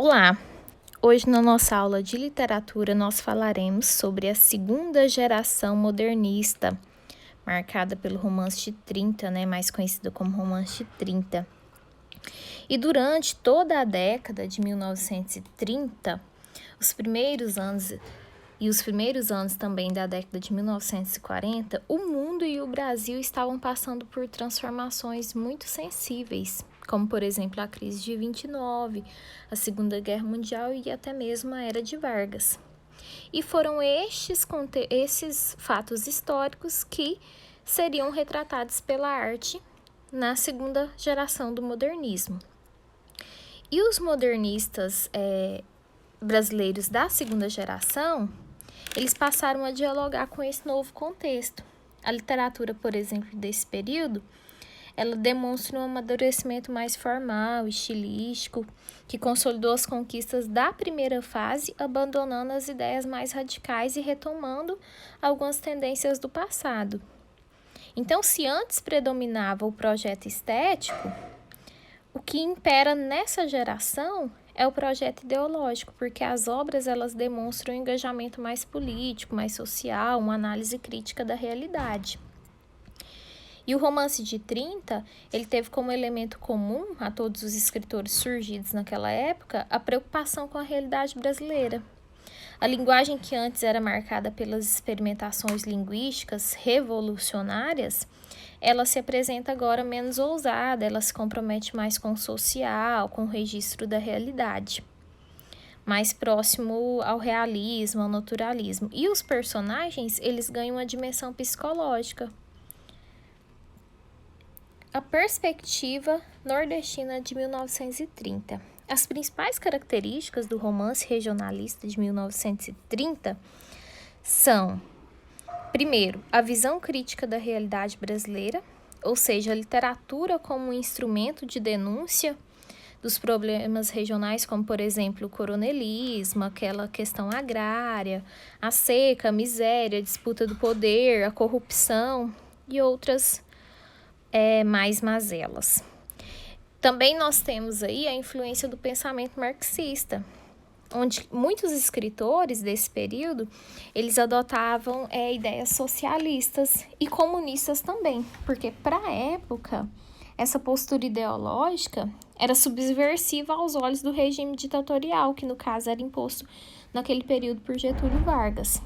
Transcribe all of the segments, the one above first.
Olá! Hoje na nossa aula de literatura nós falaremos sobre a segunda geração modernista, marcada pelo romance de 30, mais conhecido como romance de 30. E durante toda a década de 1930, os primeiros anos também da década de 1940, o mundo e o Brasil estavam passando por transformações muito sensíveis, como, por exemplo, a crise de 29, a Segunda Guerra Mundial e até mesmo a Era de Vargas. E foram esses fatos históricos que seriam retratados pela arte na segunda geração do modernismo. E os modernistas brasileiros da segunda geração, eles passaram a dialogar com esse novo contexto. A literatura, por exemplo, desse período, ela demonstra um amadurecimento mais formal, estilístico, que consolidou as conquistas da primeira fase, abandonando as ideias mais radicais e retomando algumas tendências do passado. Então, se antes predominava o projeto estético, o que impera nessa geração é o projeto ideológico, porque as obras elas demonstram um engajamento mais político, mais social, uma análise crítica da realidade. E o romance de 30, ele teve como elemento comum a todos os escritores surgidos naquela época a preocupação com a realidade brasileira. A linguagem que antes era marcada pelas experimentações linguísticas revolucionárias, ela se apresenta agora menos ousada, ela se compromete mais com o social, com o registro da realidade, mais próximo ao realismo, ao naturalismo. E os personagens, eles ganham uma dimensão psicológica. A perspectiva nordestina de 1930. As principais características do romance regionalista de 1930 são, primeiro, a visão crítica da realidade brasileira, ou seja, a literatura como um instrumento de denúncia dos problemas regionais, como, por exemplo, o coronelismo, aquela questão agrária, a seca, a miséria, a disputa do poder, a corrupção e outras mais mazelas. Também nós temos aí a influência do pensamento marxista, onde muitos escritores desse período, eles adotavam ideias socialistas e comunistas também, porque para a época, essa postura ideológica era subversiva aos olhos do regime ditatorial, que no caso era imposto naquele período por Getúlio Vargas.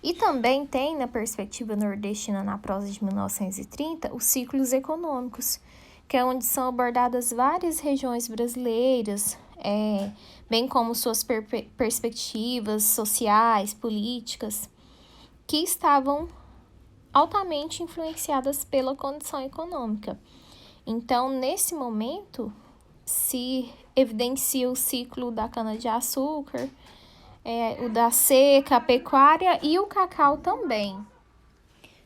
E também tem, na perspectiva nordestina, na prosa de 1930, os ciclos econômicos, que é onde são abordadas várias regiões brasileiras, bem como suas perspectivas sociais, políticas, que estavam altamente influenciadas pela condição econômica. Então, nesse momento, se evidencia o ciclo da cana-de-açúcar, o da seca, a pecuária e o cacau também.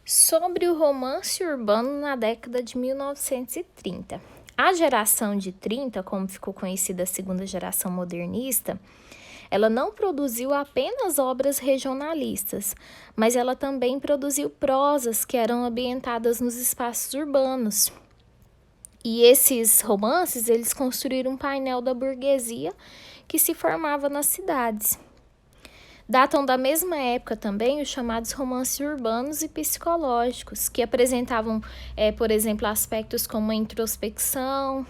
Sobre o romance urbano na década de 1930. A geração de 30, como ficou conhecida a segunda geração modernista, ela não produziu apenas obras regionalistas, mas ela também produziu prosas que eram ambientadas nos espaços urbanos. E esses romances, eles construíram um painel da burguesia que se formava nas cidades. Datam da mesma época também os chamados romances urbanos e psicológicos, que apresentavam, por exemplo, aspectos como a introspecção,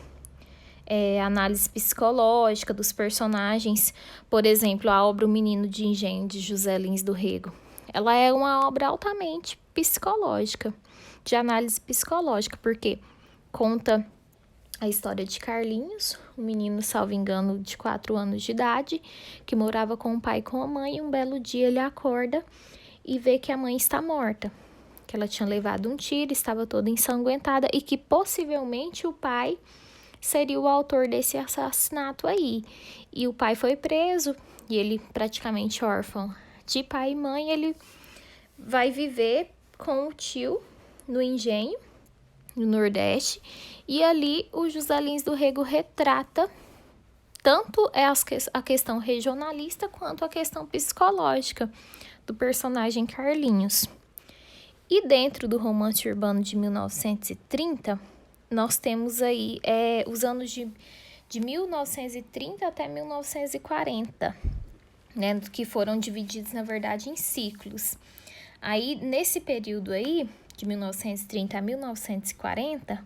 análise psicológica dos personagens. Por exemplo, a obra O Menino de Engenho, de José Lins do Rego. Ela é uma obra altamente psicológica, de análise psicológica, porque conta a história de Carlinhos, um menino, salvo engano, de 4 anos de idade, que morava com o pai e com a mãe, e um belo dia ele acorda e vê que a mãe está morta, que ela tinha levado um tiro, estava toda ensanguentada e que possivelmente o pai seria o autor desse assassinato aí. E o pai foi preso e ele, praticamente órfão de pai e mãe, ele vai viver com o tio no engenho, no Nordeste, e ali o José Lins do Rego retrata tanto a questão regionalista quanto a questão psicológica do personagem Carlinhos. E dentro do romance urbano de 1930, nós temos aí os anos de de 1930 até 1940, né, que foram divididos, na verdade, em ciclos. Aí, nesse período aí, de 1930 a 1940,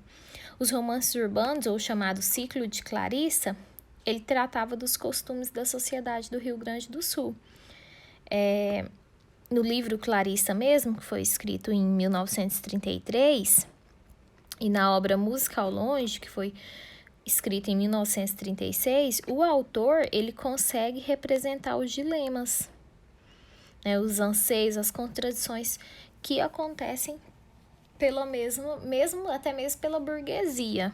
os romances urbanos, ou chamado ciclo de Clarissa, ele tratava dos costumes da sociedade do Rio Grande do Sul. No livro Clarissa mesmo, que foi escrito em 1933, e na obra Música ao Longe, que foi escrita em 1936, o autor ele consegue representar os dilemas, né, os anseios, as contradições que acontecem até mesmo pela burguesia.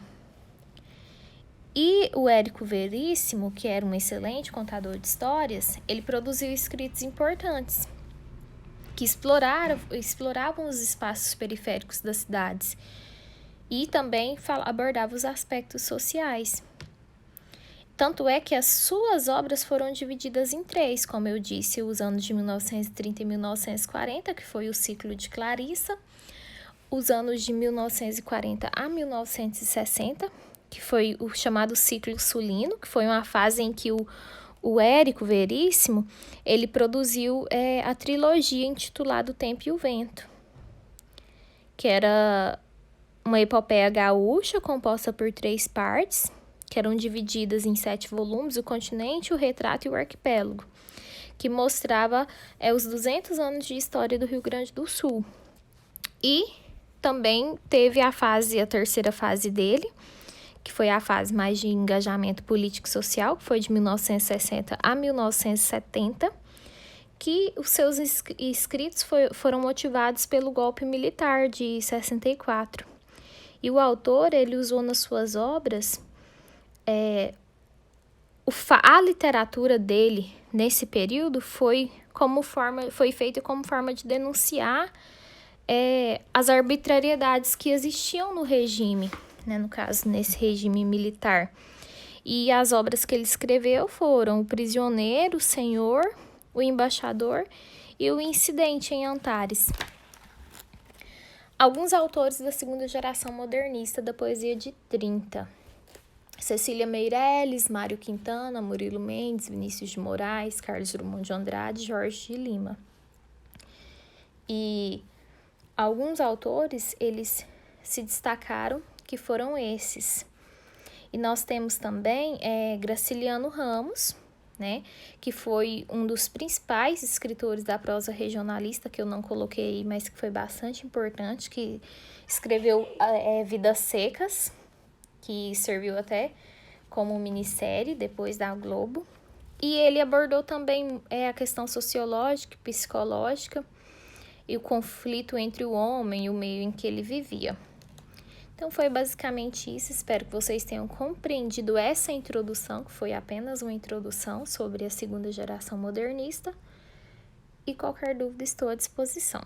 E o Érico Veríssimo, que era um excelente contador de histórias, ele produziu escritos importantes que exploravam os espaços periféricos das cidades e também abordava os aspectos sociais. Tanto é que as suas obras foram divididas em 3, como eu disse, os anos de 1930 e 1940, que foi o ciclo de Clarissa, os anos de 1940 a 1960, que foi o chamado ciclo sulino, que foi uma fase em que o Érico Veríssimo, ele produziu a trilogia intitulada O Tempo e o Vento, que era uma epopeia gaúcha composta por 3 partes, que eram divididas em 7 volumes, o continente, o retrato e o arquipélago, que mostrava os 200 anos de história do Rio Grande do Sul. E também teve a terceira fase dele, que foi a fase mais de engajamento político-social, que foi de 1960 a 1970, que os seus escritos foram motivados pelo golpe militar de 64. E o autor, ele usou nas suas obras, a literatura dele nesse período foi feita como forma de denunciar as arbitrariedades que existiam no regime, né, no caso, nesse regime militar. E as obras que ele escreveu foram O Prisioneiro, O Senhor, O Embaixador e O Incidente em Antares. Alguns autores da segunda geração modernista da poesia de 30. Cecília Meirelles, Mário Quintana, Murilo Mendes, Vinícius de Moraes, Carlos Drummond de Andrade, Jorge de Lima. E alguns autores, eles se destacaram, que foram esses. E nós temos também Graciliano Ramos, né, que foi um dos principais escritores da prosa regionalista, que eu não coloquei, mas que foi bastante importante, que escreveu Vidas Secas, que serviu até como minissérie depois da Globo. E ele abordou também a questão sociológica e psicológica e o conflito entre o homem e o meio em que ele vivia. Então, foi basicamente isso. Espero que vocês tenham compreendido essa introdução, que foi apenas uma introdução sobre a segunda geração modernista. E qualquer dúvida, estou à disposição.